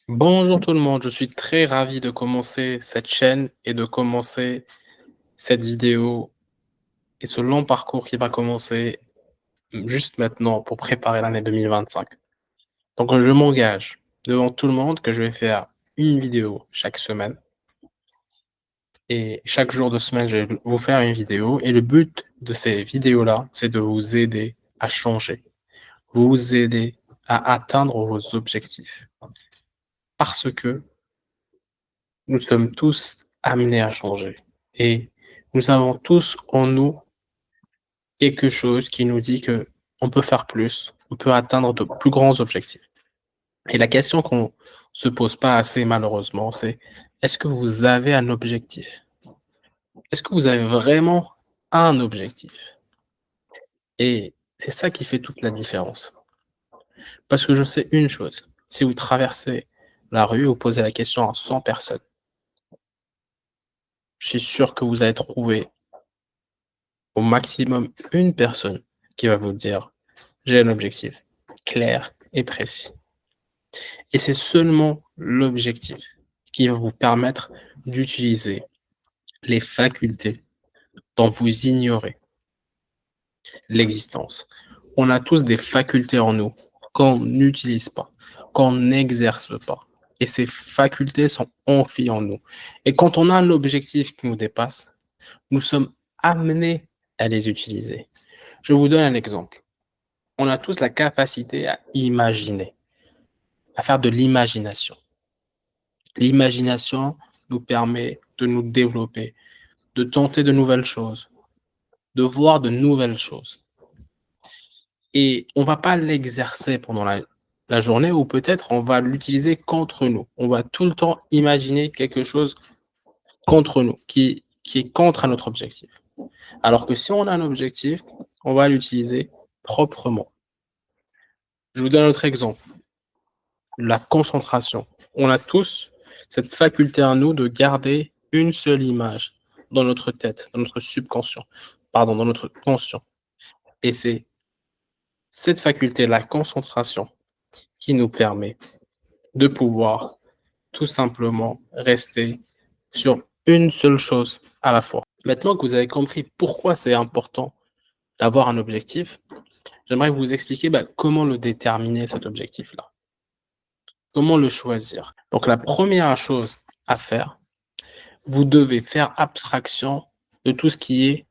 Bonjour tout le monde, je suis très ravi de commencer cette chaîne et de commencer cette vidéo et ce long parcours qui va commencer juste maintenant pour préparer l'année 2025. Donc je m'engage devant tout le monde que je vais faire une vidéo chaque semaine et chaque jour de semaine, je vais vous faire une vidéo et le but de ces vidéos-là, c'est de vous aider à changer, vous aider à atteindre vos objectifs parce que nous sommes tous amenés à changer et nous avons tous en nous quelque chose qui nous dit que on peut faire plus, on peut atteindre de plus grands objectifs. Et la question qu'on se pose pas assez malheureusement, c'est: est-ce que vous avez un objectif? Est-ce que vous avez vraiment un objectif? Et c'est ça qui fait toute la différence. Parce que je sais une chose, si vous traversez la rue, vous posez la question à 100 personnes, je suis sûr que vous allez trouver au maximum une personne qui va vous dire: «J'ai un objectif clair et précis» et c'est seulement l'objectif qui va vous permettre d'utiliser les facultés dont vous ignorez l'existence. On a tous des facultés en nous qu'on n'utilise pas, qu'on n'exerce pas et ces facultés sont ancrées en nous et quand on a un objectif qui nous dépasse, nous sommes amenés à les utiliser. Je vous donne un exemple. On a tous la capacité à imaginer, à faire de l'imagination. L'imagination nous permet de nous développer, de tenter de nouvelles choses, de voir de nouvelles choses. Et on va pas l'exercer pendant la journée ou peut-être on va l'utiliser contre nous. On va tout le temps imaginer quelque chose contre nous, qui est contre à notre objectif. Alors que si on a un objectif, on va l'utiliser proprement. Je vous donne un autre exemple. La concentration. On a tous cette faculté en nous de garder une seule image dans notre tête, dans notre subconscient, pardon, dans notre conscient. Et c'est cette faculté, la concentration, qui nous permet de pouvoir tout simplement rester sur une seule chose à la fois. Maintenant que vous avez compris pourquoi c'est important d'avoir un objectif, j'aimerais vous expliquer comment le déterminer cet objectif-là. Comment le choisir. Donc la première chose à faire, vous devez faire abstraction de tout ce qui est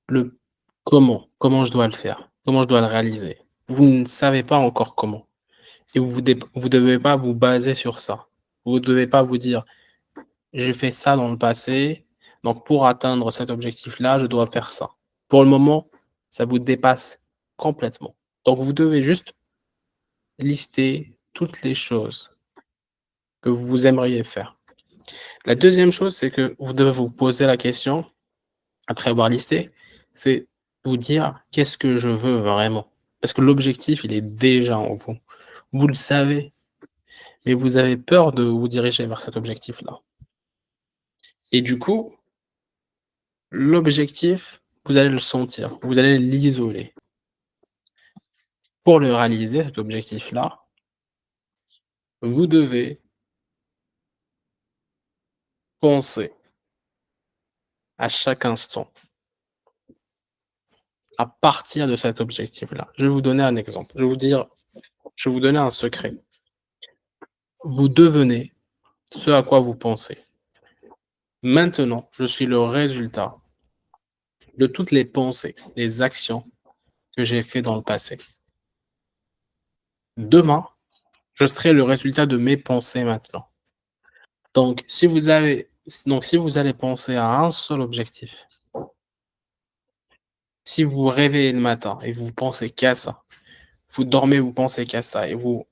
le comment je dois le faire, comment je dois le réaliser. Vous ne savez pas encore comment et vous devez pas vous baser sur ça. Vous devez pas vous dire: «J'ai fait ça dans le passé, donc pour atteindre cet objectif-là, je dois faire ça». Pour le moment, ça vous dépasse complètement. Donc vous devez juste lister toutes les choses que vous aimeriez faire. La deuxième chose, c'est que vous devez vous poser la question, après avoir listé, c'est vous dire: «Qu'est-ce que je veux vraiment?» Parce que l'objectif, il est déjà en vous. Vous le savez, mais vous avez peur de vous diriger vers cet objectif-là et du coup, l'objectif, vous allez le sentir, vous allez l'isoler. Pour le réaliser, cet objectif-là, vous devez penser à chaque instant à partir de cet objectif-là. Je vais vous donner un exemple. Je vais vous donner un secret. Vous devenez ce à quoi vous pensez. Maintenant, je suis le résultat de toutes les pensées, les actions que j'ai fait dans le passé. Demain, je serai le résultat de mes pensées maintenant. Donc, si vous allez penser à un seul objectif, si vous vous réveillez le matin et vous pensez qu'à ça, vous dormez, vous pensez qu'à ça et vous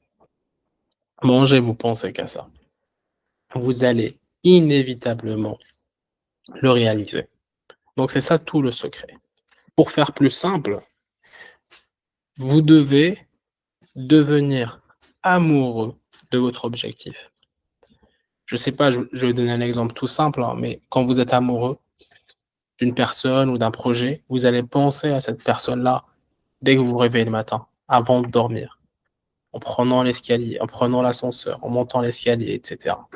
mangez, vous pensez qu'à ça, vous allez inévitablement le réaliser. Donc, c'est ça tout le secret. Pour faire plus simple, vous devez devenir amoureux de votre objectif. Je sais pas, je vais donner un exemple tout simple, hein, mais quand vous êtes amoureux d'une personne ou d'un projet, vous allez penser à cette personne-là dès que vous vous réveillez le matin, avant de dormir. en prenant l'escalier, en prenant l'ascenseur, en montant l'escalier, et cetera.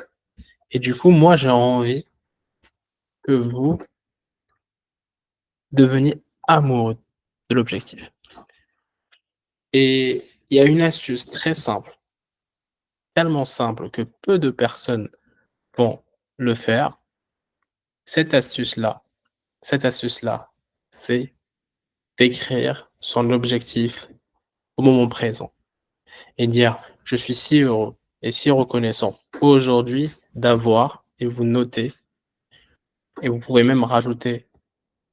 Et du coup, moi, j'ai envie que vous deveniez amoureux de l'objectif. Et il y a une astuce très simple, tellement simple que peu de personnes vont le faire. Cette astuce-là cette astuce-là, c'est d'écrire son objectif au moment présent et dire: «Je suis si heureux et si reconnaissant aujourd'hui d'avoir» et vous notez et vous pouvez même rajouter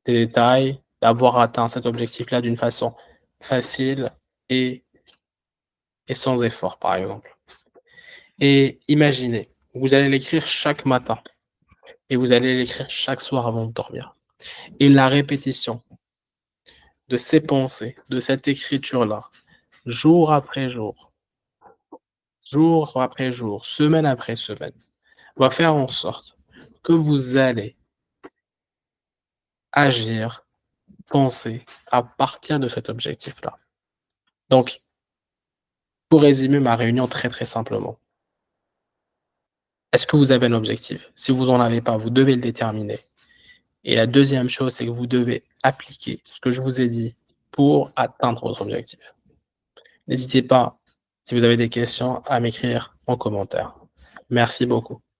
des détails, d'avoir atteint cet objectif-là d'une façon facile et sans effort, par exemple. Et imaginez, vous allez l'écrire chaque matin et vous allez l'écrire chaque soir avant de dormir. Et la répétition de ces pensées, de cette écriture-là, jour après jour après jour, semaine après semaine, va faire en sorte que vous allez agir, penser à partir de cet objectif-là. Donc, pour résumer ma réunion très, très simplement, est-ce que vous avez un objectif? Si vous en avez pas, vous devez le déterminer. Et la deuxième chose, c'est que vous devez appliquer ce que je vous ai dit pour atteindre votre objectif. N'hésitez pas, si vous avez des questions, à m'écrire en commentaire. Merci beaucoup.